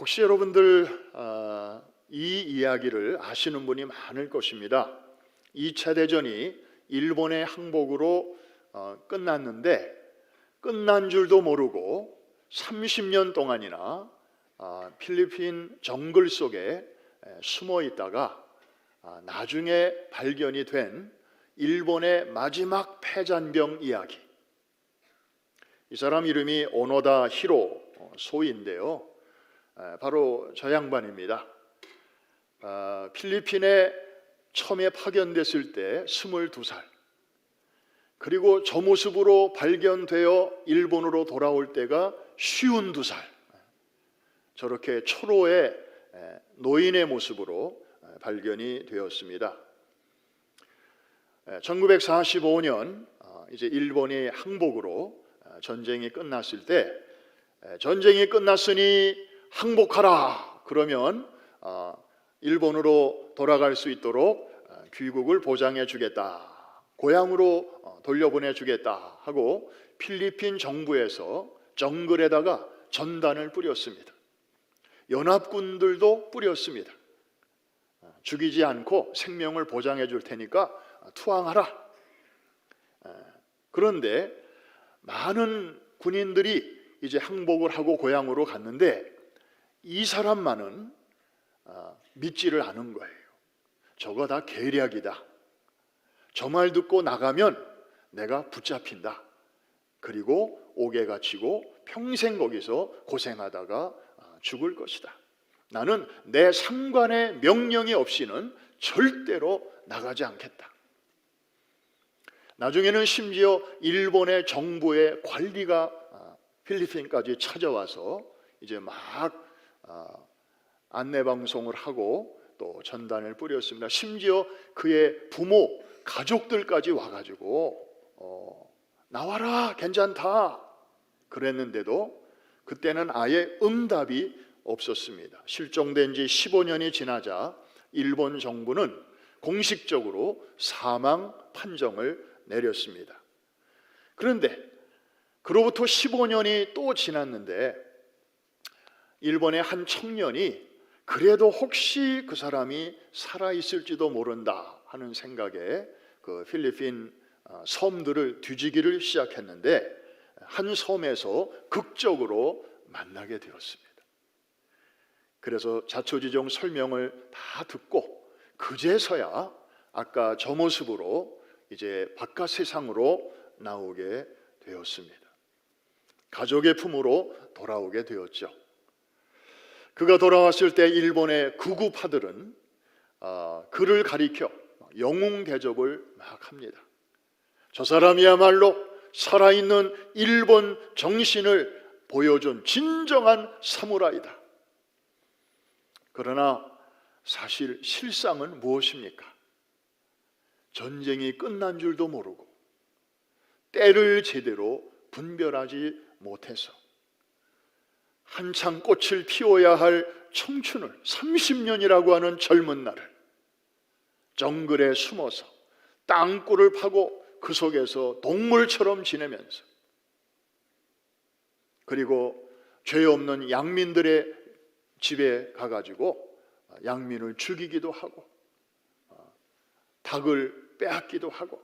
혹시 여러분들 이 이야기를 아시는 분이 많을 것입니다. 2차 대전이 일본의 항복으로 끝났는데 끝난 줄도 모르고 30년 동안이나 필리핀 정글 속에 숨어 있다가 나중에 발견이 된 일본의 마지막 패잔병 이야기. 이 사람 이름이 오노다 히로 소인데요, 바로 저 양반입니다. 필리핀에 처음에 파견됐을 때 22살, 그리고 저 모습으로 발견되어 일본으로 돌아올 때가 52살, 저렇게 초로의 노인의 모습으로 발견이 되었습니다. 1945년 이제 일본이 항복으로 전쟁이 끝났을 때, 전쟁이 끝났으니 항복하라 그러면 일본으로 돌아갈 수 있도록 귀국을 보장해 주겠다, 고향으로 돌려보내 주겠다 하고 필리핀 정부에서 정글에다가 전단을 뿌렸습니다. 연합군들도 뿌렸습니다. 죽이지 않고 생명을 보장해 줄 테니까 투항하라. 그런데 많은 군인들이 이제 항복을 하고 고향으로 갔는데 이 사람만은 믿지를 않은 거예요. 저거 다 계략이다. 저 말 듣고 나가면 내가 붙잡힌다. 그리고 옥에 갇히고 평생 거기서 고생하다가 죽을 것이다. 나는 내 상관의 명령이 없이는 절대로 나가지 않겠다. 나중에는 심지어 일본의 정부의 관리가 필리핀까지 찾아와서 이제 막 안내방송을 하고 또 전단을 뿌렸습니다. 심지어 그의 부모, 가족들까지 와가지고 나와라, 괜찮다 그랬는데도 그때는 아예 응답이 없었습니다. 실종된 지 15년이 지나자 일본 정부는 공식적으로 사망 판정을 내렸습니다. 그런데 그로부터 15년이 또 지났는데 일본의 한 청년이 그래도 혹시 그 사람이 살아있을지도 모른다 하는 생각에 그 필리핀 섬들을 뒤지기를 시작했는데 한 섬에서 극적으로 만나게 되었습니다. 그래서 자초지종 설명을 다 듣고 그제서야 아까 저 모습으로 이제 바깥 세상으로 나오게 되었습니다. 가족의 품으로 돌아오게 되었죠. 그가 돌아왔을 때 일본의 구구파들은 그를 가리켜 영웅 대접을 막 합니다. 저 사람이야말로 살아있는 일본 정신을 보여준 진정한 사무라이다. 그러나 사실 실상은 무엇입니까? 전쟁이 끝난 줄도 모르고 때를 제대로 분별하지 못해서 한창 꽃을 피워야 할 청춘을, 30년이라고 하는 젊은 날을 정글에 숨어서 땅굴을 파고 그 속에서 동물처럼 지내면서, 그리고 죄 없는 양민들의 집에 가가지고 양민을 죽이기도 하고 닭을 빼앗기도 하고,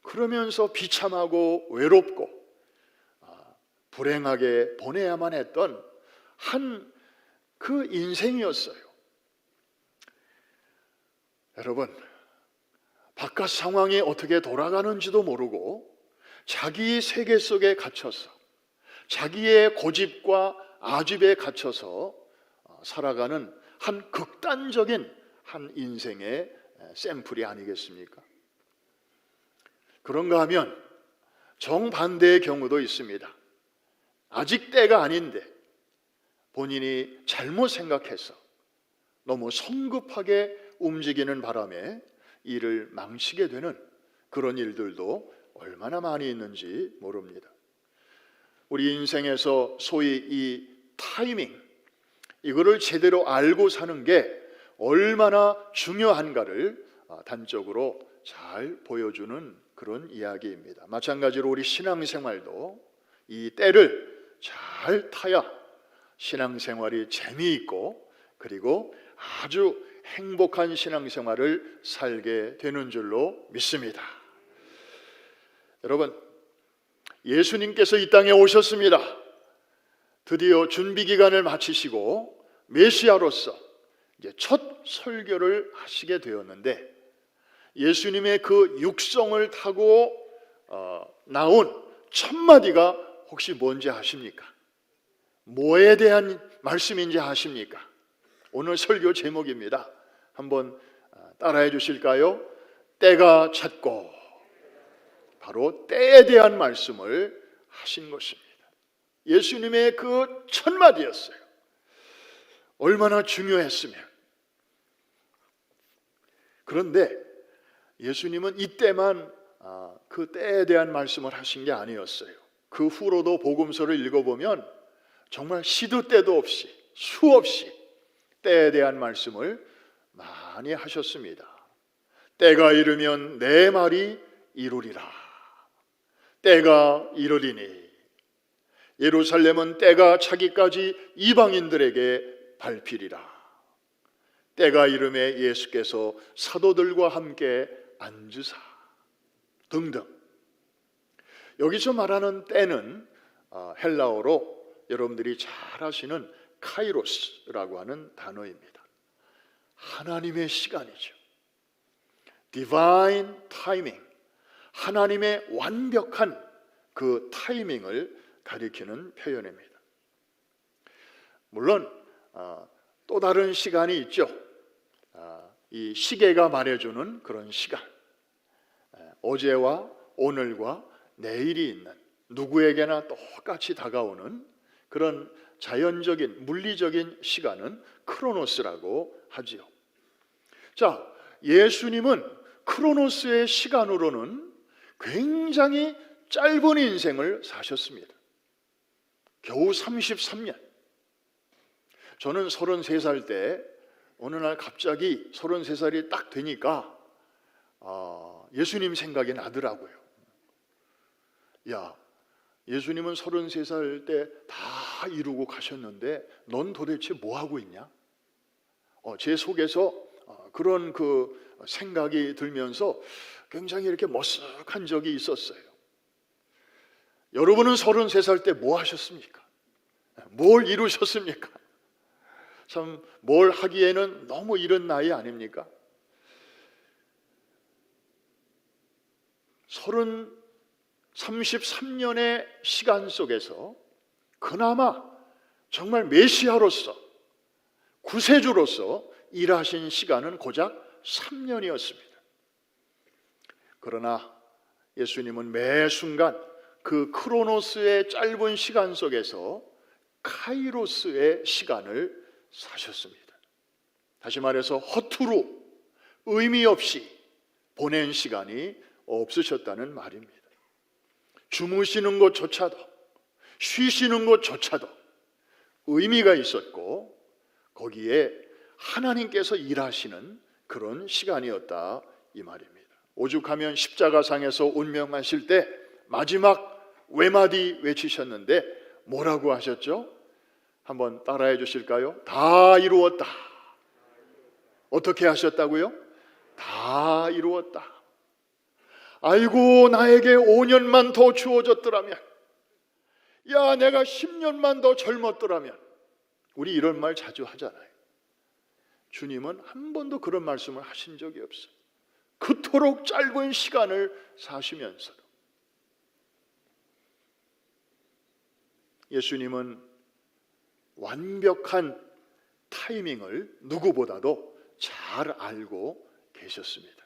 그러면서 비참하고 외롭고 불행하게 보내야만 했던 한 그 인생이었어요. 여러분, 바깥 상황이 어떻게 돌아가는지도 모르고 자기 세계 속에 갇혀서 자기의 고집과 아집에 갇혀서 살아가는 한 극단적인 한 인생의 샘플이 아니겠습니까? 그런가 하면 정반대의 경우도 있습니다. 아직 때가 아닌데 본인이 잘못 생각해서 너무 성급하게 움직이는 바람에 일을 망치게 되는 그런 일들도 얼마나 많이 있는지 모릅니다. 우리 인생에서 소위 이 타이밍, 이거를 제대로 알고 사는 게 얼마나 중요한가를 단적으로 잘 보여주는 그런 이야기입니다. 마찬가지로 우리 신앙생활도 이 때를 잘 타야 신앙생활이 재미있고 그리고 아주 행복한 신앙생활을 살게 되는 줄로 믿습니다. 여러분, 예수님께서 이 땅에 오셨습니다. 드디어 준비기간을 마치시고 메시아로서 이제 첫 설교를 하시게 되었는데, 예수님의 그 육성을 타고 나온 첫 마디가 혹시 뭔지 아십니까? 뭐에 대한 말씀인지 아십니까? 오늘 설교 제목입니다. 한번 따라해 주실까요? 때가 찼고. 바로 때에 대한 말씀을 하신 것입니다. 예수님의 그 첫 마디였어요. 얼마나 중요했으면. 그런데 예수님은 이때만 그 때에 대한 말씀을 하신 게 아니었어요. 그 후로도 복음서를 읽어보면 정말 시도 때도 없이 수없이 때에 대한 말씀을 많이 하셨습니다. 때가 이르면 내 말이 이루리라. 때가 이르리니 예루살렘은 때가 차기까지 이방인들에게 밟히리라. 때가 이름에 예수께서 사도들과 함께 앉으사 등등. 여기서 말하는 때는 헬라어로 여러분들이 잘 아시는 카이로스라고 하는 단어입니다. 하나님의 시간이죠. Divine timing. 하나님의 완벽한 그 타이밍을 가리키는 표현입니다. 물론 또 다른 시간이 있죠. 이 시계가 말해주는 그런 시간, 어제와 오늘과 내일이 있는, 누구에게나 똑같이 다가오는 그런 자연적인 물리적인 시간은 크로노스라고 하지요. 자, 예수님은 크로노스의 시간으로는 굉장히 짧은 인생을 사셨습니다. 겨우 33년. 저는 33살 때 어느 날 갑자기 33살이 딱 되니까 예수님 생각이 나더라고요. 야, 예수님은 33살 때 다 이루고 가셨는데 넌 도대체 뭐 하고 있냐? 제 속에서 그런 그 생각이 들면서 굉장히 이렇게 머쓱한 적이 있었어요. 여러분은 33살 때 뭐 하셨습니까? 뭘 이루셨습니까? 참 뭘 하기에는 너무 이른 나이 아닙니까? 33년의 시간 속에서 그나마 정말 메시아로서, 구세주로서 일하신 시간은 고작 3년이었습니다. 그러나 예수님은 매 순간 그 크로노스의 짧은 시간 속에서 카이로스의 시간을 사셨습니다. 다시 말해서 허투루 의미 없이 보낸 시간이 없으셨다는 말입니다. 주무시는 것조차도, 쉬시는 것조차도 의미가 있었고 거기에 하나님께서 일하시는 그런 시간이었다 이 말입니다. 오죽하면 십자가상에서 운명하실 때 마지막 외마디 외치셨는데 뭐라고 하셨죠? 한번 따라해 주실까요? 다 이루었다. 어떻게 하셨다고요? 다 이루었다. 아이고, 나에게 5년만 더 주어졌더라면, 야, 내가 10년만 더 젊었더라면. 우리 이런 말 자주 하잖아요. 주님은 한 번도 그런 말씀을 하신 적이 없어요. 그토록 짧은 시간을 사시면서도. 예수님은 완벽한 타이밍을 누구보다도 잘 알고 계셨습니다.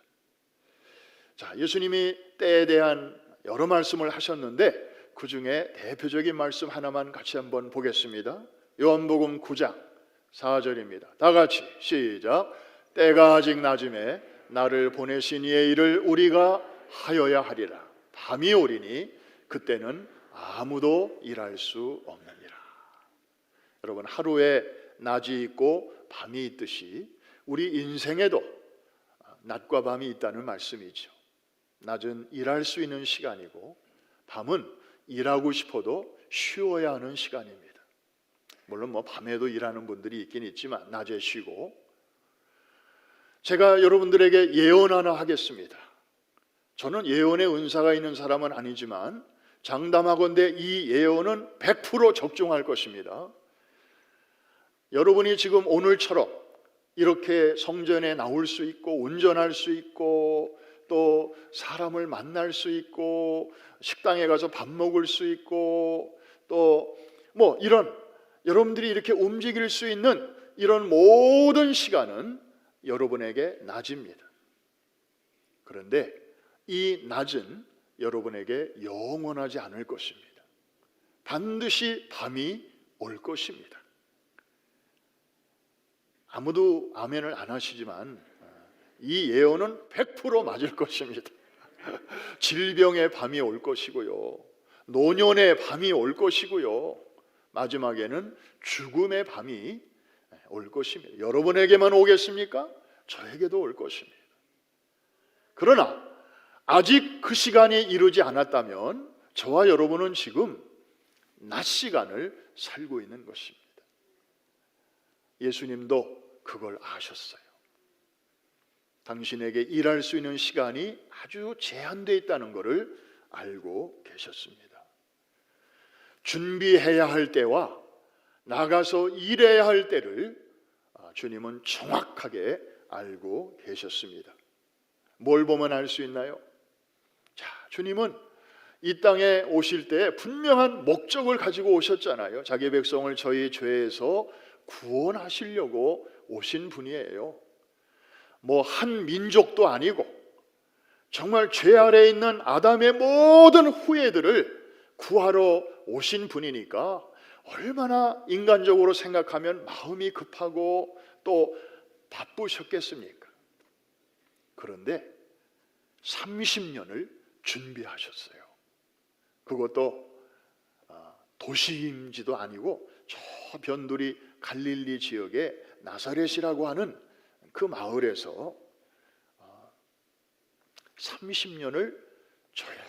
자, 예수님이 때에 대한 여러 말씀을 하셨는데 그 중에 대표적인 말씀 하나만 같이 한번 보겠습니다. 요한복음 9장 4절입니다. 다 같이 시작. 때가 아직 낮음에 나를 보내신 이의 일을 우리가 하여야 하리라. 밤이 오리니 그때는 아무도 일할 수 없느니라. 여러분, 하루에 낮이 있고 밤이 있듯이 우리 인생에도 낮과 밤이 있다는 말씀이죠. 낮은 일할 수 있는 시간이고 밤은 일하고 싶어도 쉬어야 하는 시간입니다. 물론 뭐 밤에도 일하는 분들이 있긴 있지만 낮에 쉬고. 제가 여러분들에게 예언 하나 하겠습니다. 저는 예언의 은사가 있는 사람은 아니지만 장담하건대 이 예언은 100% 적중할 것입니다. 여러분이 지금 오늘처럼 이렇게 성전에 나올 수 있고 운전할 수 있고 또 사람을 만날 수 있고 식당에 가서 밥 먹을 수 있고 또 뭐 이런 여러분들이 이렇게 움직일 수 있는 이런 모든 시간은 여러분에게 낮입니다. 그런데 이 낮은 여러분에게 영원하지 않을 것입니다. 반드시 밤이 올 것입니다. 아무도 아멘을 안 하시지만 이 예언은 100% 맞을 것입니다. 질병의 밤이 올 것이고요, 노년의 밤이 올 것이고요, 마지막에는 죽음의 밤이 올 것입니다. 여러분에게만 오겠습니까? 저에게도 올 것입니다. 그러나 아직 그 시간이 이르지 않았다면 저와 여러분은 지금 낮 시간을 살고 있는 것입니다. 예수님도 그걸 아셨어요. 당신에게 일할 수 있는 시간이 아주 제한되어 있다는 것을 알고 계셨습니다. 준비해야 할 때와 나가서 일해야 할 때를 주님은 정확하게 알고 계셨습니다. 뭘 보면 알 수 있나요? 자, 주님은 이 땅에 오실 때 분명한 목적을 가지고 오셨잖아요. 자기 백성을 저희 죄에서 구원하시려고 오신 분이에요. 뭐 한 민족도 아니고 정말 죄 아래에 있는 아담의 모든 후예들을 구하러 오신 분이니까 얼마나 인간적으로 생각하면 마음이 급하고 또 바쁘셨겠습니까? 그런데 30년을 준비하셨어요. 그것도 도시임지도 아니고 저 변두리 갈릴리 지역의 나사렛이라고 하는 그 마을에서 30년을 조용히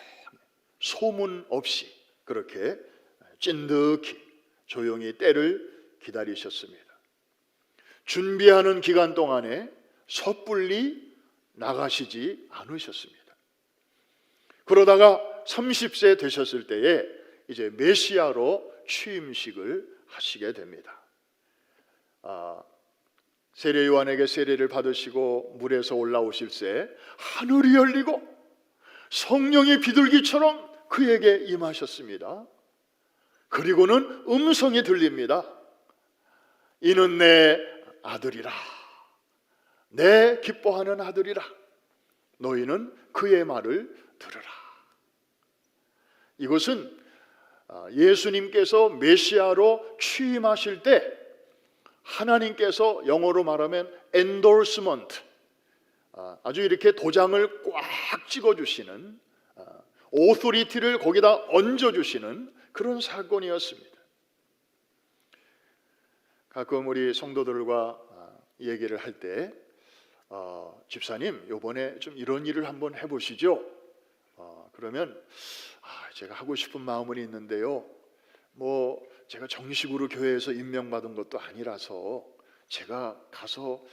소문 없이 그렇게 찐득히 조용히 때를 기다리셨습니다. 준비하는 기간 동안에 섣불리 나가시지 않으셨습니다. 그러다가 30세 되셨을 때에 이제 메시아로 취임식을 하시게 됩니다. 세례 요한에게 세례를 받으시고 물에서 올라오실새 하늘이 열리고 성령이 비둘기처럼 그에게 임하셨습니다. 그리고는 음성이 들립니다. 이는 내 아들이라, 내 기뻐하는 아들이라, 너희는 그의 말을 들으라. 이것은 예수님께서 메시아로 취임하실 때 하나님께서 영어로 말하면 endorsement, 아주 이렇게 도장을 꽉 찍어주시는, 오토리티를 거기다 얹어주시는 그런 사건이었습니다. 가끔 우리 성도들과 얘기를 할 때 집사님 이번에 좀 이런 일을 한번 해보시죠. 그러면 제가 하고 싶은 마음은 있는데요, 뭐 제가 정식으로 교회에서 임명받은 것도 아니라서 제가 가서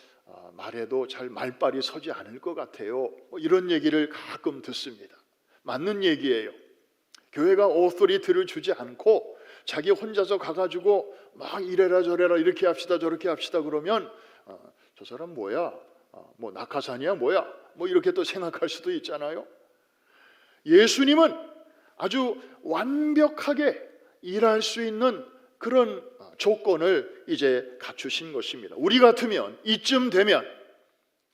말해도 잘 말발이 서지 않을 것 같아요. 뭐 이런 얘기를 가끔 듣습니다. 맞는 얘기예요. 교회가 오토리티를 주지 않고 자기 혼자서 가가지고 막 이래라 저래라 이렇게 합시다 저렇게 합시다 그러면 저 사람 뭐야? 뭐 낙하산이야 뭐야? 뭐 이렇게 또 생각할 수도 있잖아요. 예수님은 아주 완벽하게 일할 수 있는 그런 조건을 이제 갖추신 것입니다. 우리 같으면 이쯤 되면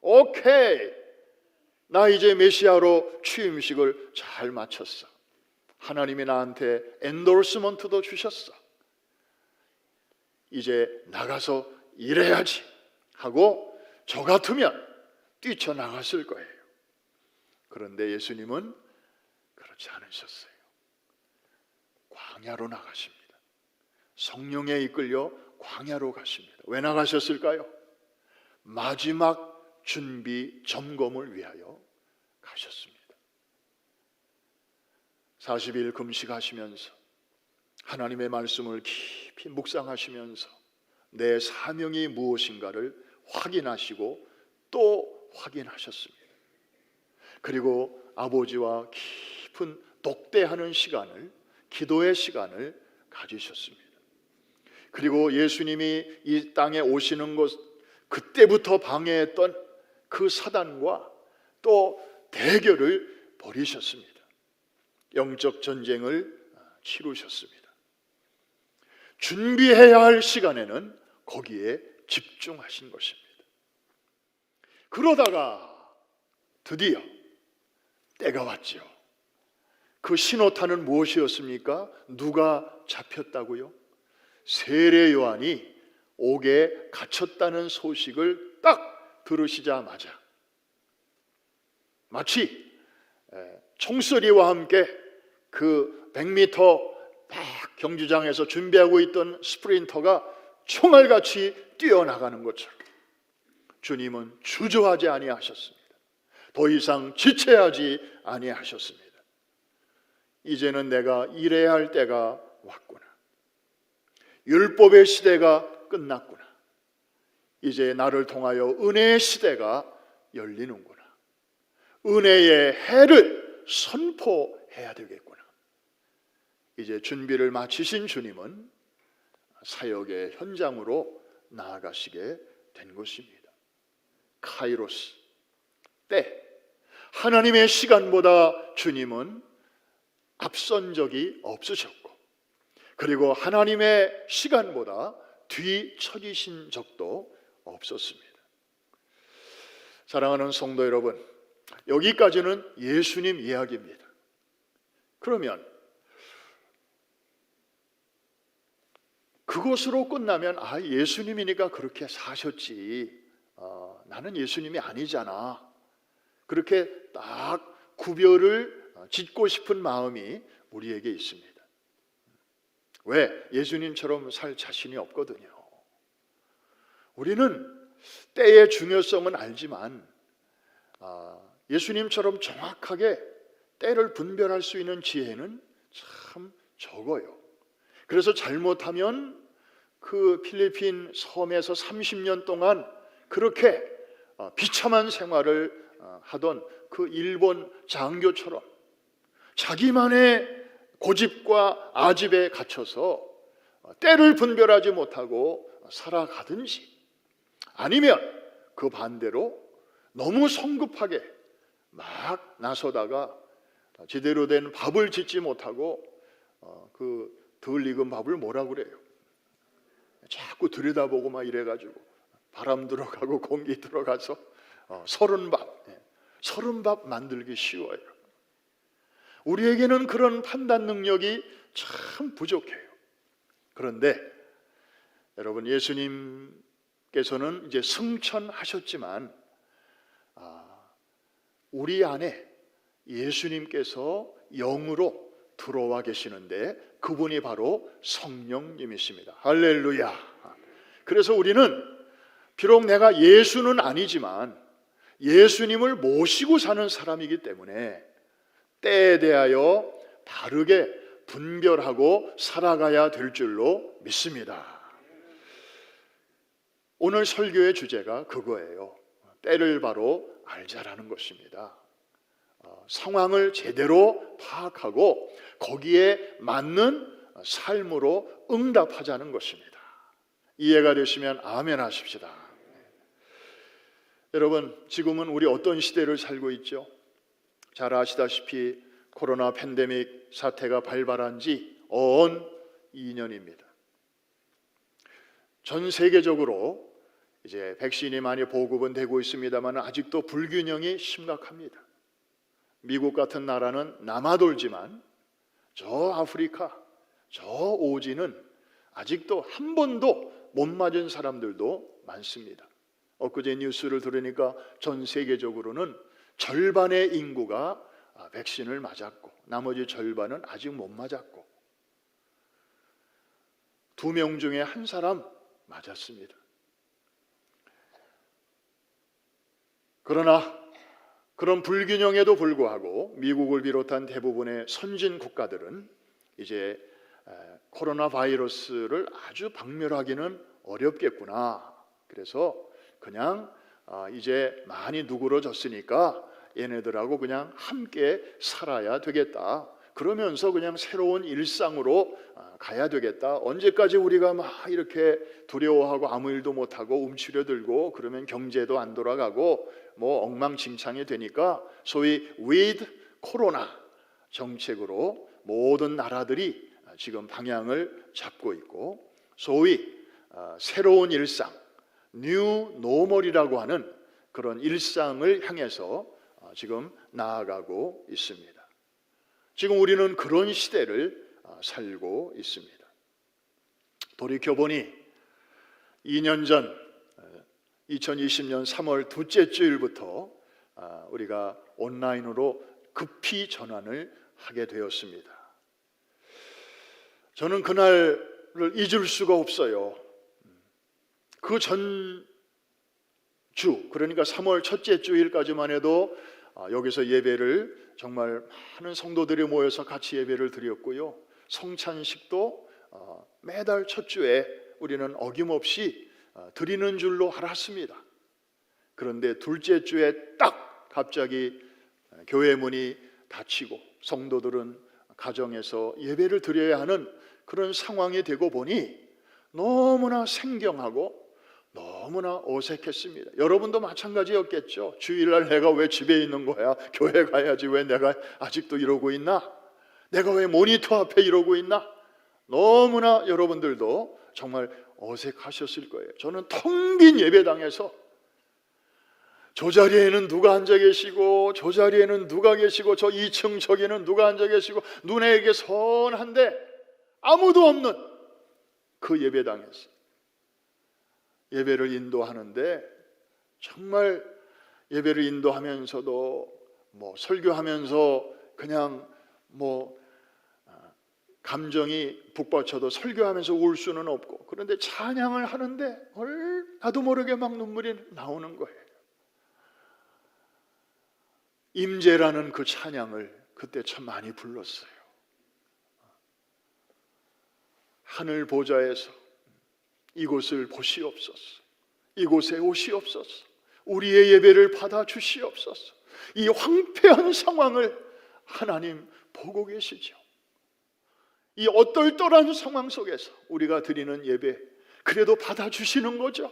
오케이, 나 이제 메시아로 취임식을 잘 마쳤어. 하나님이 나한테 엔도스먼트도 주셨어. 이제 나가서 일해야지 하고 저 같으면 뛰쳐나갔을 거예요. 그런데 예수님은 그렇지 않으셨어요. 광야로 나가십니다. 성령에 이끌려 광야로 가십니다. 왜 나가셨을까요? 마지막 준비 점검을 위하여 가셨습니다. 40일 금식하시면서 하나님의 말씀을 깊이 묵상하시면서 내 사명이 무엇인가를 확인하시고 또 확인하셨습니다. 그리고 아버지와 깊은 독대하는 시간을, 기도의 시간을 가지셨습니다. 그리고 예수님이 이 땅에 오시는 것, 그때부터 방해했던 그 사단과 또 대결을 벌이셨습니다. 영적 전쟁을 치르셨습니다. 준비해야 할 시간에는 거기에 집중하신 것입니다. 그러다가 드디어 때가 왔죠. 그 신호탄은 무엇이었습니까? 누가 잡혔다고요? 세례 요한이 옥에 갇혔다는 소식을 딱 들으시자마자 마치 총소리와 함께 그 100m 딱 경주장에서 준비하고 있던 스프린터가 총알같이 뛰어나가는 것처럼 주님은 주저하지 아니하셨습니다. 더 이상 지체하지 아니하셨습니다. 이제는 내가 일해야 할 때가 왔구나. 율법의 시대가 끝났구나. 이제 나를 통하여 은혜의 시대가 열리는구나. 은혜의 해를 선포해야 되겠구나. 이제 준비를 마치신 주님은 사역의 현장으로 나아가시게 된 것입니다. 카이로스, 때, 하나님의 시간보다 주님은 앞선 적이 없으셨고, 그리고 하나님의 시간보다 뒤처지신 적도 없었습니다. 사랑하는 성도 여러분, 여기까지는 예수님 이야기입니다. 그러면 그것으로 끝나면 예수님이니까 그렇게 사셨지, 나는 예수님이 아니잖아, 그렇게 딱 구별을 짓고 싶은 마음이 우리에게 있습니다. 왜? 예수님처럼 살 자신이 없거든요. 우리는 때의 중요성은 알지만 예수님처럼 정확하게 때를 분별할 수 있는 지혜는 참 적어요. 그래서 잘못하면 그 필리핀 섬에서 30년 동안 그렇게 비참한 생활을 하던 그 일본 장교처럼 자기만의 고집과 아집에 갇혀서 때를 분별하지 못하고 살아가든지, 아니면 그 반대로 너무 성급하게 막 나서다가 제대로 된 밥을 짓지 못하고 그 덜 익은 밥을 뭐라 그래요? 자꾸 들여다보고 막 이래가지고 바람 들어가고 공기 들어가서 서른 밥 만들기 쉬워요. 우리에게는 그런 판단 능력이 참 부족해요. 그런데 여러분, 예수님께서는 이제 승천하셨지만 우리 안에 예수님께서 영으로 들어와 계시는데 그분이 바로 성령님이십니다. 할렐루야. 그래서 우리는 비록 내가 예수는 아니지만 예수님을 모시고 사는 사람이기 때문에 때에 대하여 바르게 분별하고 살아가야 될 줄로 믿습니다. 오늘 설교의 주제가 그거예요. 때를 바로 알자라는 것입니다. 상황을 제대로 파악하고 거기에 맞는 삶으로 응답하자는 것입니다. 이해가 되시면 아멘 하십시다. 여러분, 지금은 우리 어떤 시대를 살고 있죠? 잘 아시다시피 코로나 팬데믹 사태가 발발한 지 어언 2년입니다. 전 세계적으로 이제 백신이 많이 보급은 되고 있습니다만 아직도 불균형이 심각합니다. 미국 같은 나라는 남아돌지만 저 아프리카, 저 오지는 아직도 한 번도 못 맞은 사람들도 많습니다. 엊그제 뉴스를 들으니까 전 세계적으로는 절반의 인구가 백신을 맞았고 나머지 절반은 아직 못 맞았고 2명 중에 1사람 맞았습니다. 그러나 그런 불균형에도 불구하고 미국을 비롯한 대부분의 선진 국가들은 이제 코로나 바이러스를 아주 박멸하기는 어렵겠구나. 그래서 그냥 이제 많이 누그러졌으니까 얘네들하고 그냥 함께 살아야 되겠다. 그러면서 그냥 새로운 일상으로 가야 되겠다. 언제까지 우리가 막 이렇게 두려워하고 아무 일도 못하고 움츠려들고 그러면 경제도 안 돌아가고 뭐 엉망진창이 되니까 소위 with 코로나 정책으로 모든 나라들이 지금 방향을 잡고 있고 소위 새로운 일상 뉴 노멀이라고 하는 그런 일상을 향해서 지금 나아가고 있습니다. 지금 우리는 그런 시대를 살고 있습니다. 돌이켜보니 2년 전 2020년 3월 둘째 주일부터 우리가 온라인으로 급히 전환을 하게 되었습니다. 저는 그날을 잊을 수가 없어요. 그 전주, 그러니까 3월 첫째 주일까지만 해도 여기서 예배를 정말 많은 성도들이 모여서 같이 예배를 드렸고요. 성찬식도 매달 첫 주에 우리는 어김없이 드리는 줄로 알았습니다. 그런데 둘째 주에 딱 갑자기 교회 문이 닫히고 성도들은 가정에서 예배를 드려야 하는 그런 상황이 되고 보니 너무나 생경하고 너무나 어색했습니다. 여러분도 마찬가지였겠죠. 주일날 내가 왜 집에 있는 거야? 교회 가야지. 왜 내가 아직도 이러고 있나? 내가 왜 모니터 앞에 이러고 있나? 너무나 여러분들도 정말 어색하셨을 거예요. 저는 텅 빈 예배당에서 저 자리에는 누가 앉아 계시고 저 자리에는 누가 계시고 저 2층 저기는 누가 앉아 계시고 눈에게 선한데 아무도 없는 그 예배당에서 예배를 인도하는데 정말 예배를 인도하면서도 뭐 설교하면서 그냥 뭐 감정이 북받쳐도 설교하면서 울 수는 없고 그런데 찬양을 하는데 나도 모르게 막 눈물이 나오는 거예요. 임재라는 그 찬양을 그때 참 많이 불렀어요. 하늘 보좌에서 이곳을 보시옵소서. 이곳에 오시옵소서. 우리의 예배를 받아 주시옵소서. 이 황폐한 상황을 하나님 보고 계시죠. 이 어떨떨한 상황 속에서 우리가 드리는 예배 그래도 받아 주시는 거죠.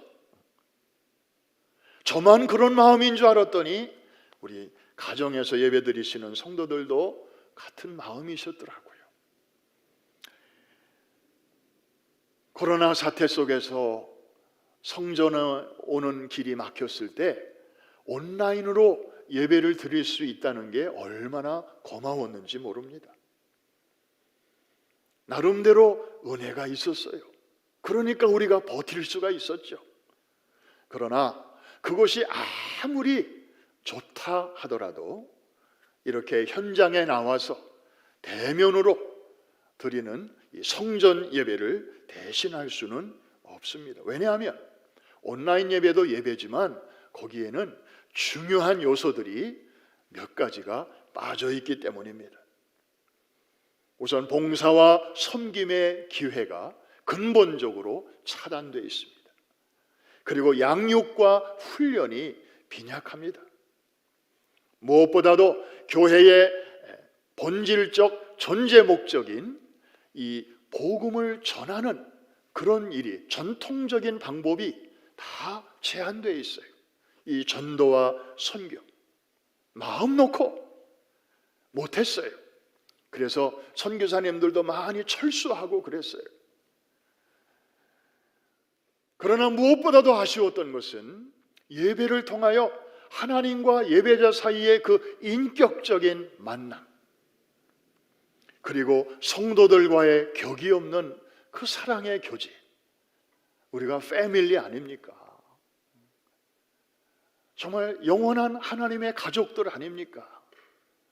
저만 그런 마음인 줄 알았더니 우리 가정에서 예배 드리시는 성도들도 같은 마음이셨더라고요. 코로나 사태 속에서 성전에 오는 길이 막혔을 때 온라인으로 예배를 드릴 수 있다는 게 얼마나 고마웠는지 모릅니다. 나름대로 은혜가 있었어요. 그러니까 우리가 버틸 수가 있었죠. 그러나 그것이 아무리 좋다 하더라도 이렇게 현장에 나와서 대면으로 드리는 이 성전 예배를 대신할 수는 없습니다. 왜냐하면 온라인 예배도 예배지만 거기에는 중요한 요소들이 몇 가지가 빠져 있기 때문입니다. 우선 봉사와 섬김의 기회가 근본적으로 차단되어 있습니다. 그리고 양육과 훈련이 빈약합니다. 무엇보다도 교회의 본질적 존재 목적인 이 복음을 전하는 그런 일이 전통적인 방법이 다 제한되어 있어요. 이 전도와 선교 마음 놓고 못했어요. 그래서 선교사님들도 많이 철수하고 그랬어요. 그러나 무엇보다도 아쉬웠던 것은 예배를 통하여 하나님과 예배자 사이의 그 인격적인 만남, 그리고 성도들과의 격이 없는 그 사랑의 교제. 우리가 패밀리 아닙니까? 정말 영원한 하나님의 가족들 아닙니까?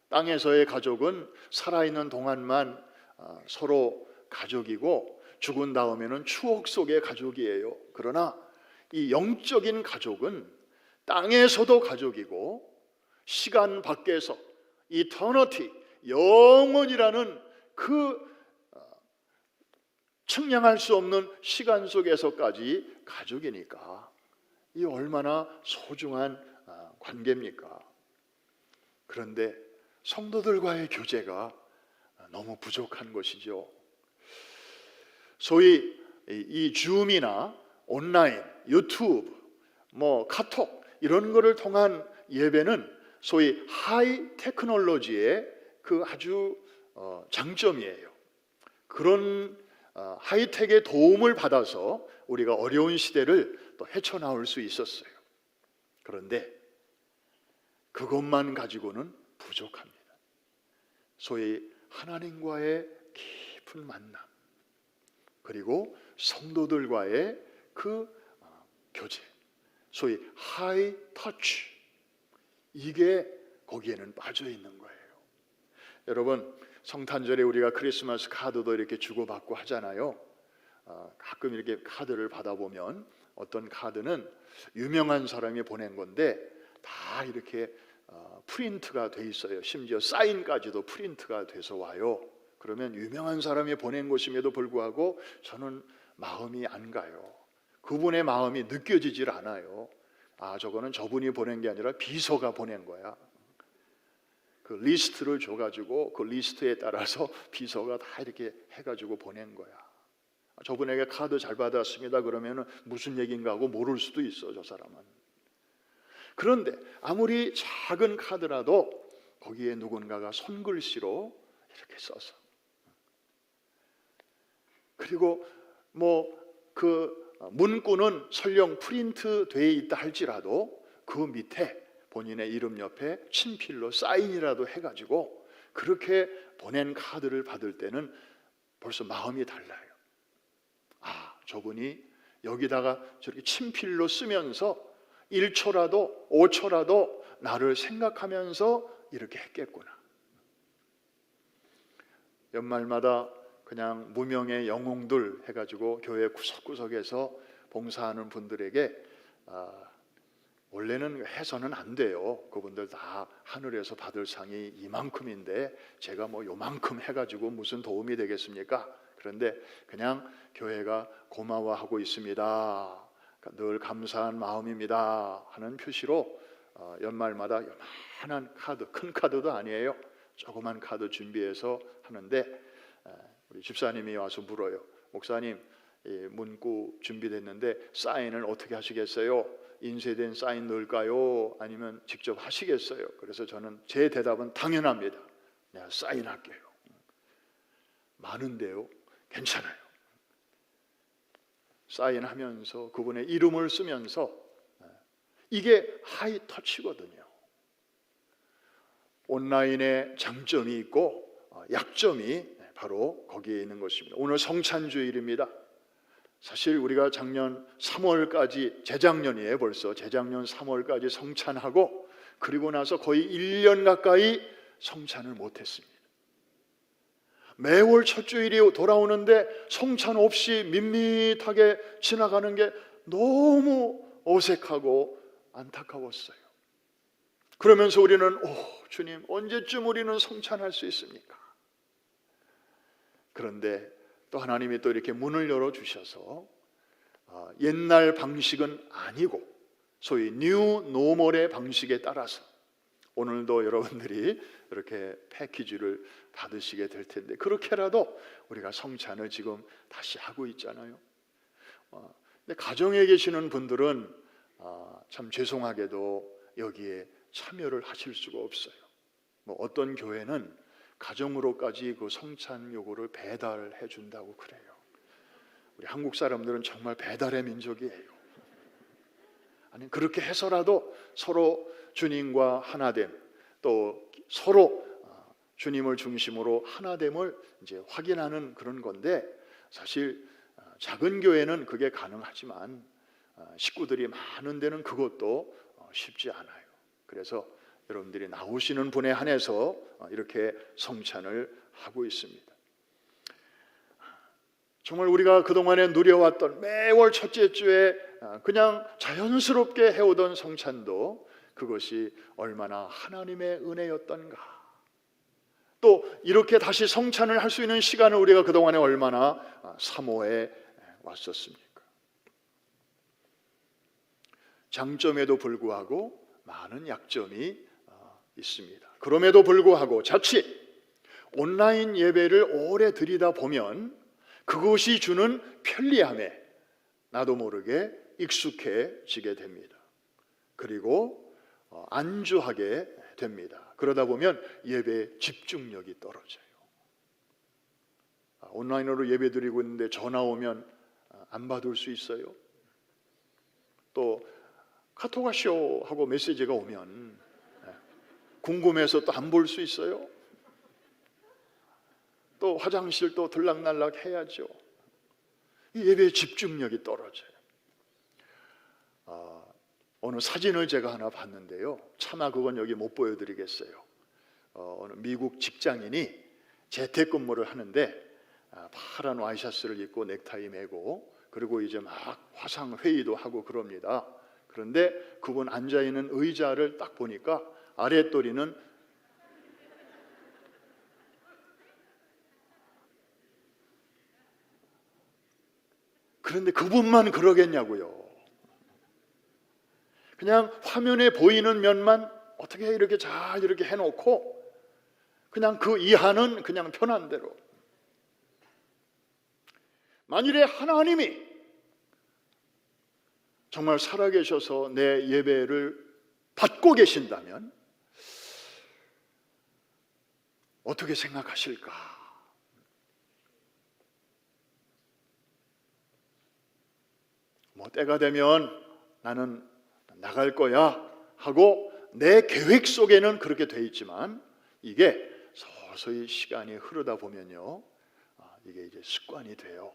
땅에서의 가족은 살아있는 동안만 서로 가족이고 죽은 다음에는 추억 속의 가족이에요. 그러나 이 영적인 가족은 땅에서도 가족이고 시간 밖에서 이터너티, 영원이라는 그 측량할 수 없는 시간 속에서까지 가족이니까 이 얼마나 소중한 관계입니까? 그런데 성도들과의 교제가 너무 부족한 것이죠. 소위 이 줌이나 온라인, 유튜브, 카톡 이런 거를 통한 예배는 소위 하이 테크놀로지의 그 아주 장점이에요. 그런 하이텍의 도움을 받아서 우리가 어려운 시대를 또 헤쳐나올 수 있었어요. 그런데 그것만 가지고는 부족합니다. 소위 하나님과의 깊은 만남, 그리고 성도들과의 그 교제, 소위 하이 터치, 이게 거기에는 빠져 있는 거예요. 여러분, 성탄절에 우리가 크리스마스 카드도 이렇게 주고받고 하잖아요. 가끔 이렇게 카드를 받아보면 어떤 카드는 유명한 사람이 보낸 건데 다 이렇게 프린트가 돼 있어요. 심지어 사인까지도 프린트가 돼서 와요. 그러면 유명한 사람이 보낸 것임에도 불구하고 저는 마음이 안 가요. 그분의 마음이 느껴지질 않아요. 저거는 저분이 보낸 게 아니라 비서가 보낸 거야. 그 리스트를 줘가지고 그 리스트에 따라서 비서가 다 이렇게 해가지고 보낸 거야. 저분에게 카드 잘 받았습니다 그러면 무슨 얘기인가 하고 모를 수도 있어, 저 사람은. 그런데 아무리 작은 카드라도 거기에 누군가가 손글씨로 이렇게 써서, 그리고 그 문구는 설령 프린트 돼 있다 할지라도 그 밑에 본인의 이름 옆에 친필로 사인이라도 해가지고 그렇게 보낸 카드를 받을 때는 벌써 마음이 달라요. 저분이 여기다가 저렇게 친필로 쓰면서 1초라도 5초라도 나를 생각하면서 이렇게 했겠구나. 연말마다 그냥 무명의 영웅들 해가지고 교회 구석구석에서 봉사하는 분들에게 원래는 해서는 안 돼요. 그분들 다 하늘에서 받을 상이 이만큼인데 제가 요만큼 해가지고 무슨 도움이 되겠습니까? 그런데 그냥 교회가 고마워하고 있습니다, 늘 감사한 마음입니다 하는 표시로 연말마다 요만한 카드, 큰 카드도 아니에요, 조그만 카드 준비해서 하는데 우리 집사님이 와서 물어요. 목사님, 문구 준비됐는데 사인을 어떻게 하시겠어요? 인쇄된 사인 넣을까요? 아니면 직접 하시겠어요? 그래서 저는 제 대답은 당연합니다. 내가 사인할게요. 많은데요, 괜찮아요. 사인하면서 그분의 이름을 쓰면서, 이게 하이터치거든요. 온라인에 장점이 있고 약점이 바로 거기에 있는 것입니다. 오늘 성찬주일입니다. 사실 우리가 작년 3월까지, 재작년이에요, 벌써 재작년 3월까지 성찬하고 그리고 나서 거의 1년 가까이 성찬을 못했습니다. 매월 첫 주일이 돌아오는데 성찬 없이 밋밋하게 지나가는 게 너무 어색하고 안타까웠어요. 그러면서 우리는 주님, 언제쯤 우리는 성찬할 수 있습니까? 그런데 또 하나님이 또 이렇게 문을 열어주셔서 옛날 방식은 아니고 소위 뉴 노멀의 방식에 따라서 오늘도 여러분들이 이렇게 패키지를 받으시게 될 텐데, 그렇게라도 우리가 성찬을 지금 다시 하고 있잖아요. 근데 가정에 계시는 분들은 참 죄송하게도 여기에 참여를 하실 수가 없어요. 어떤 교회는 가정으로까지 그 성찬 요구를 배달해 준다고 그래요. 우리 한국 사람들은 정말 배달의 민족이에요. 아니, 그렇게 해서라도 서로 주님과 하나됨, 또 서로 주님을 중심으로 하나됨을 이제 확인하는 그런 건데, 사실 작은 교회는 그게 가능하지만 식구들이 많은 데는 그것도 쉽지 않아요. 그래서 여러분들이 나오시는 분에 한해서 이렇게 성찬을 하고 있습니다. 정말 우리가 그동안에 누려왔던 매월 첫째 주에 그냥 자연스럽게 해오던 성찬도 그것이 얼마나 하나님의 은혜였던가, 또 이렇게 다시 성찬을 할 수 있는 시간을 우리가 그동안에 얼마나 사모해 왔었습니까? 장점에도 불구하고 많은 약점이 있습니다. 그럼에도 불구하고 자칫 온라인 예배를 오래 드리다 보면 그것이 주는 편리함에 나도 모르게 익숙해지게 됩니다. 그리고 안주하게 됩니다. 그러다 보면 예배에 집중력이 떨어져요. 온라인으로 예배 드리고 있는데 전화 오면 안 받을 수 있어요. 또 카톡 하시오 하고 메시지가 오면 궁금해서 또 안 볼 수 있어요. 또 화장실 또 들락날락 해야죠. 이 예배의 집중력이 떨어져요. 어느 사진을 제가 하나 봤는데요, 차마 그건 여기 못 보여드리겠어요. 어느 미국 직장인이 재택근무를 하는데 파란 와이셔츠를 입고 넥타이 매고 그리고 이제 막 화상 회의도 하고 그럽니다. 그런데 그분 앉아있는 의자를 딱 보니까 아랫도리는 그런데 그분만 그러겠냐고요. 그냥 화면에 보이는 면만 어떻게 이렇게 잘 이렇게 해놓고 그냥 그 이하는 그냥 편한 대로. 만일에 하나님이 정말 살아계셔서 내 예배를 받고 계신다면 어떻게 생각하실까? 뭐 때가 되면 나는 나갈 거야 하고 내 계획 속에는 그렇게 돼 있지만 이게 서서히 시간이 흐르다 보면요, 이게 이제 습관이 돼요.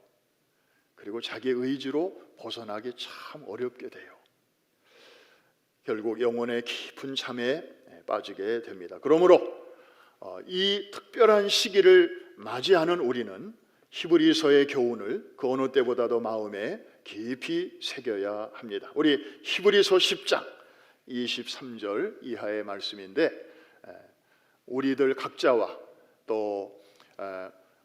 그리고 자기 의지로 벗어나기 참 어렵게 돼요. 결국 영혼의 깊은 잠에 빠지게 됩니다. 그러므로 이 특별한 시기를 맞이하는 우리는 히브리서의 교훈을 그 어느 때보다도 마음에 깊이 새겨야 합니다. 우리 히브리서 10장 23절 이하의 말씀인데, 우리들 각자와 또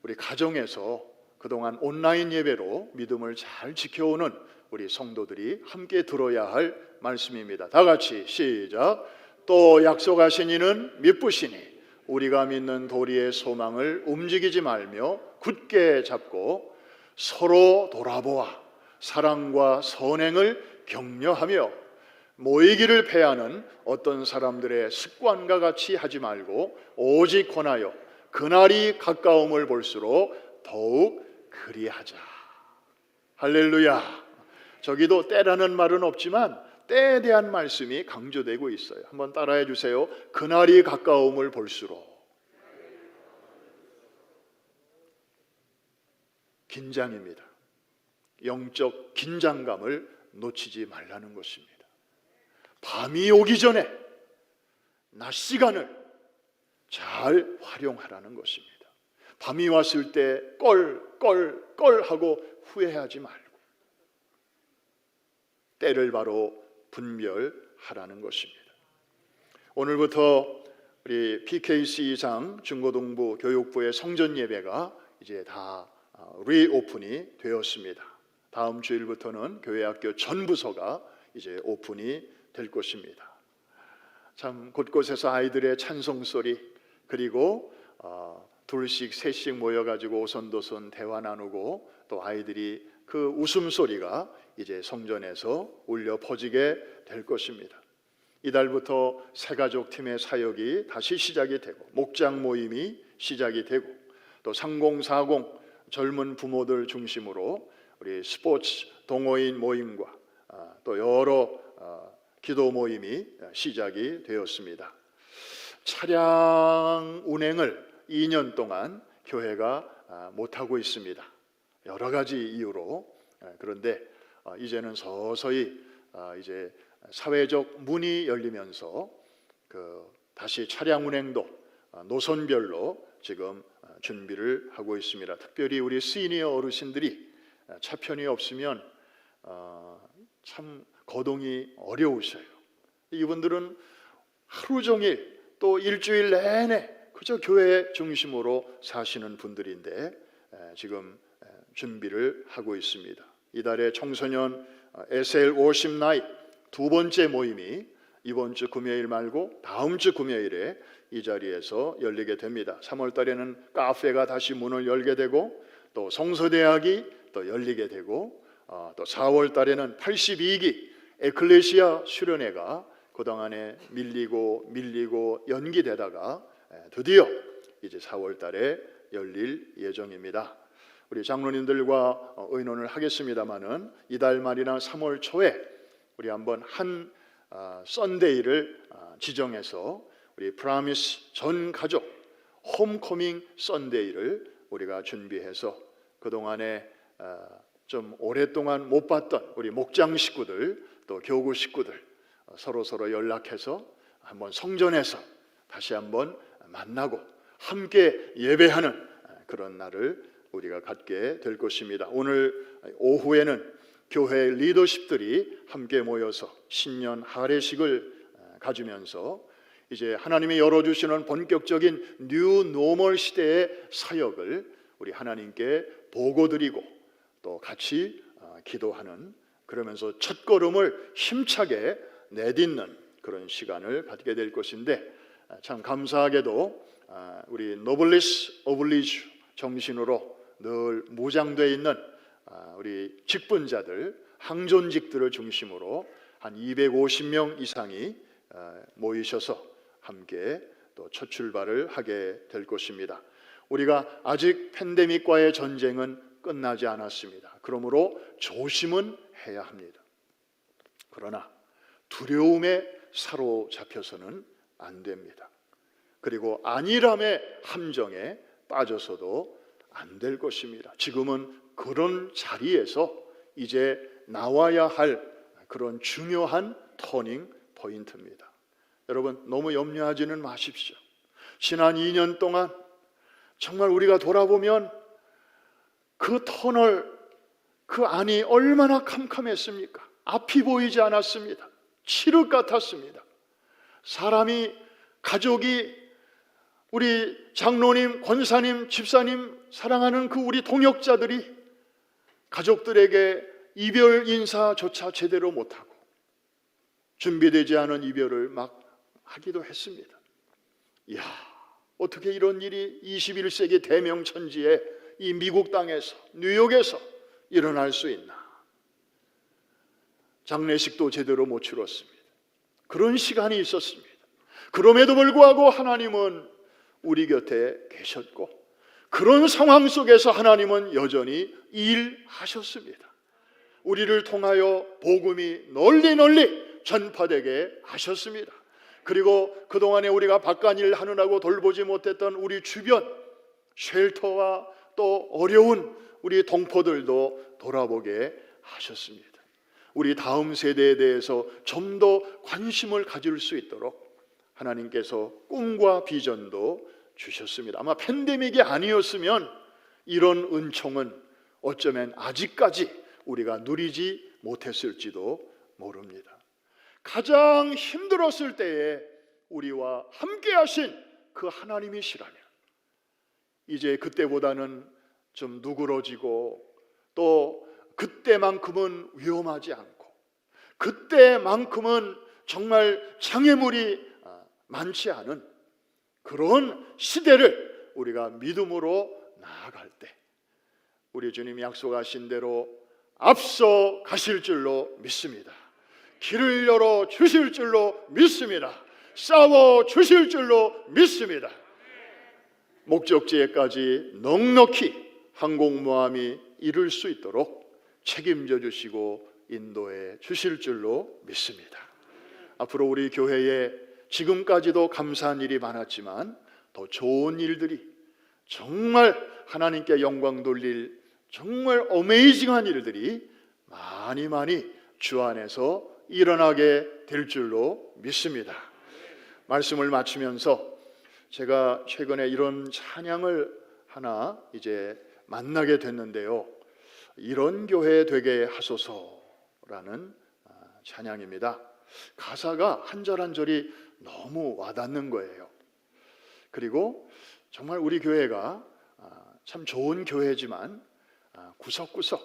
우리 가정에서 그동안 온라인 예배로 믿음을 잘 지켜오는 우리 성도들이 함께 들어야 할 말씀입니다. 다 같이 시작. 또 약속하신 이는 미쁘시니 우리가 믿는 도리의 소망을 움직이지 말며 굳게 잡고 서로 돌아보아 사랑과 선행을 격려하며 모이기를 패하는 어떤 사람들의 습관과 같이 하지 말고 오직 권하여 그날이 가까움을 볼수록 더욱 그리하자. 할렐루야. 저기도 때라는 말은 없지만 때에 대한 말씀이 강조되고 있어요. 한번 따라해 주세요. 그날이 가까움을 볼수록. 긴장입니다. 영적 긴장감을 놓치지 말라는 것입니다. 밤이 오기 전에 낮 시간을 잘 활용하라는 것입니다. 밤이 왔을 때 껄 하고 후회하지 말고 때를 바로 분별하라는 것입니다. 오늘부터 우리 PKC상 중고등부 교육부의 성전 예배가 이제 다 리오픈이 되었습니다. 다음 주일부터는 교회학교 전 부서가 이제 오픈이 될 것입니다. 참 곳곳에서 아이들의 찬송 소리, 그리고 둘씩 셋씩 모여가지고 오손도손 대화 나누고 또 아이들이 그 웃음소리가 이제 성전에서 울려 퍼지게 될 것입니다. 이달부터 새가족 팀의 사역이 다시 시작이 되고 목장 모임이 시작이 되고 또 3040 젊은 부모들 중심으로 우리 스포츠 동호인 모임과 또 여러 기도 모임이 시작이 되었습니다. 차량 운행을 2년 동안 교회가 못하고 있습니다. 여러 가지 이유로. 그런데 이제는 서서히 이제 사회적 문이 열리면서 다시 차량 운행도 노선별로 지금 준비를 하고 있습니다. 특별히 우리 시니어 어르신들이 차편이 없으면 참 거동이 어려우셔요. 이분들은 하루 종일 또 일주일 내내 그저 교회 중심으로 사시는 분들인데 지금 준비를 하고 있습니다. 이달에 청소년 SL 워십 나잇 두 번째 모임이 이번 주 금요일 말고 다음 주 금요일에 이 자리에서 열리게 됩니다. 3월 달에는 카페가 다시 문을 열게 되고 또 성서대학이 또 열리게 되고 또 4월 달에는 82기 에클레시아 수련회가 그동안에 밀리고 연기되다가 드디어 이제 4월 달에 열릴 예정입니다. 우리 장로님들과 의논을 하겠습니다마는 이달 말이나 3월 초에 우리 한번 한 썬데이를 지정해서 우리 프라미스 전 가족 홈커밍 썬데이를 우리가 준비해서 그동안에 좀 오랫동안 못 봤던 우리 목장 식구들 또 교구 식구들 서로 연락해서 한번 성전에서 다시 한번 만나고 함께 예배하는 그런 날을 우리가 갖게 될 것입니다. 오늘 오후에는 교회 리더십들이 함께 모여서 신년 할례식을 가지면서 이제 하나님이 열어주시는 본격적인 뉴 노멀 시대의 사역을 우리 하나님께 보고드리고 또 같이 기도하는, 그러면서 첫걸음을 힘차게 내딛는 그런 시간을 갖게 될 것인데, 참 감사하게도 우리 노블리스 오블리주 정신으로 늘 무장되어 있는 우리 직분자들, 항존직들을 중심으로 한 250명 이상이 모이셔서 함께 또 첫 출발을 하게 될 것입니다. 우리가 아직 팬데믹과의 전쟁은 끝나지 않았습니다. 그러므로 조심은 해야 합니다. 그러나 두려움에 사로잡혀서는 안 됩니다. 그리고 안일함의 함정에 빠져서도 안 될 것입니다. 지금은 그런 자리에서 이제 나와야 할 그런 중요한 터닝 포인트입니다. 여러분, 너무 염려하지는 마십시오. 지난 2년 동안 정말 우리가 돌아보면 그 터널, 그 안이 얼마나 캄캄했습니까? 앞이 보이지 않았습니다. 칠흑 같았습니다. 사람이, 가족이, 우리 장로님, 권사님, 집사님, 사랑하는 그 우리 동역자들이 가족들에게 이별 인사조차 제대로 못하고 준비되지 않은 이별을 막 하기도 했습니다. 이야, 어떻게 이런 일이 21세기 대명천지에 이 미국 땅에서, 뉴욕에서 일어날 수 있나? 장례식도 제대로 못 치렀습니다. 그런 시간이 있었습니다. 그럼에도 불구하고 하나님은 우리 곁에 계셨고, 그런 상황 속에서 하나님은 여전히 일하셨습니다. 우리를 통하여 복음이 널리 전파되게 하셨습니다. 그리고 그동안에 우리가 바깥일 하느라고 돌보지 못했던 우리 주변 쉘터와 또 어려운 우리 동포들도 돌아보게 하셨습니다. 우리 다음 세대에 대해서 좀 더 관심을 가질 수 있도록 하나님께서 꿈과 비전도 주셨습니다. 아마 팬데믹이 아니었으면 이런 은총은 어쩌면 아직까지 우리가 누리지 못했을지도 모릅니다. 가장 힘들었을 때에 우리와 함께 하신 그 하나님이시라면 이제 그때보다는 좀 누그러지고 또 그때만큼은 위험하지 않고 그때만큼은 정말 장애물이 많지 않은 그런 시대를 우리가 믿음으로 나아갈 때 우리 주님이 약속하신 대로 앞서 가실 줄로 믿습니다. 길을 열어 주실 줄로 믿습니다. 싸워 주실 줄로 믿습니다. 목적지에까지 넉넉히 항공모함이 이룰 수 있도록 책임져 주시고 인도해 주실 줄로 믿습니다. 앞으로 우리 교회에 지금까지도 감사한 일이 많았지만 더 좋은 일들이, 정말 하나님께 영광 돌릴 정말 어메이징한 일들이 많이 주 안에서 일어나게 될 줄로 믿습니다. 말씀을 마치면서 제가 최근에 이런 찬양을 하나 이제 만나게 됐는데요. 이런 교회 되게 하소서라는 찬양입니다. 가사가 한 절 한 절이 너무 와닿는 거예요. 그리고 정말 우리 교회가 참 좋은 교회지만 구석구석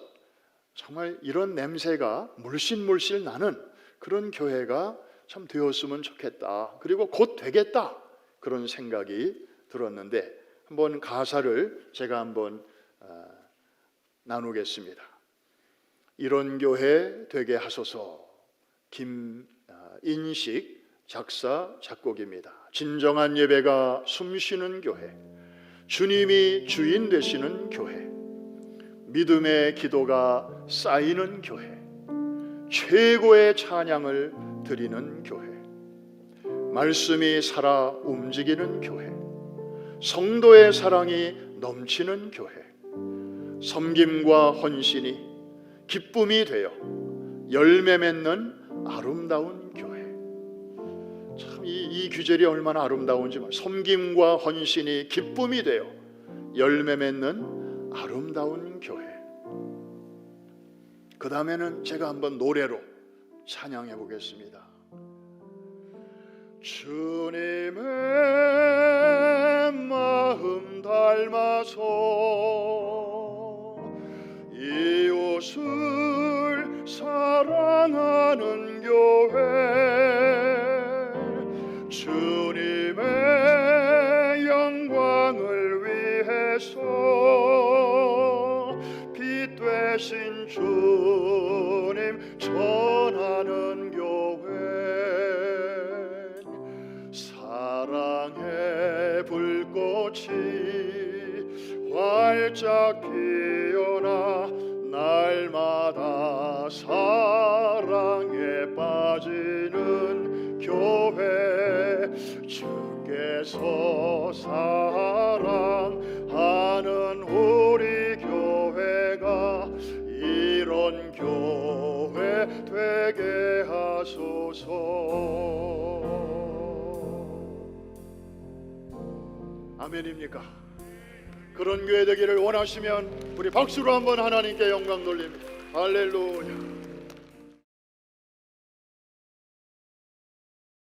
정말 이런 냄새가 물씬물씬 나는 그런 교회가 참 되었으면 좋겠다. 그리고 곧 되겠다. 그런 생각이 들었는데 한번 가사를 제가 한번 나누겠습니다. 이런 교회 되게 하소서. 김인식 작사 작곡입니다. 진정한 예배가 숨쉬는 교회, 주님이 주인 되시는 교회, 믿음의 기도가 쌓이는 교회, 최고의 찬양을 드리는 교회, 말씀이 살아 움직이는 교회, 성도의 사랑이 넘치는 교회, 섬김과 헌신이 기쁨이 되어 열매 맺는 아름다운 교회. 참 이 규절이 얼마나 아름다운지, 섬김과 헌신이 기쁨이 되어 열매 맺는 아름다운 교회. 그 다음에는 제가 한번 노래로 찬양해 보겠습니다. 주님의 마음 닮아서 이웃을 사랑하는 교회, 주님의 영광을 위해서 빛 되신 주님 전하는 교회, 사랑의 불꽃이 활짝 피어나 날마다 사랑에 빠지는 교회, 주께서 사랑하는 우리 교회가 이런 교회 되게 하소서. 아멘입니까? 그런 교회 되기를 원하시면 우리 박수로 한번 하나님께 영광 돌립니다. 할렐루야.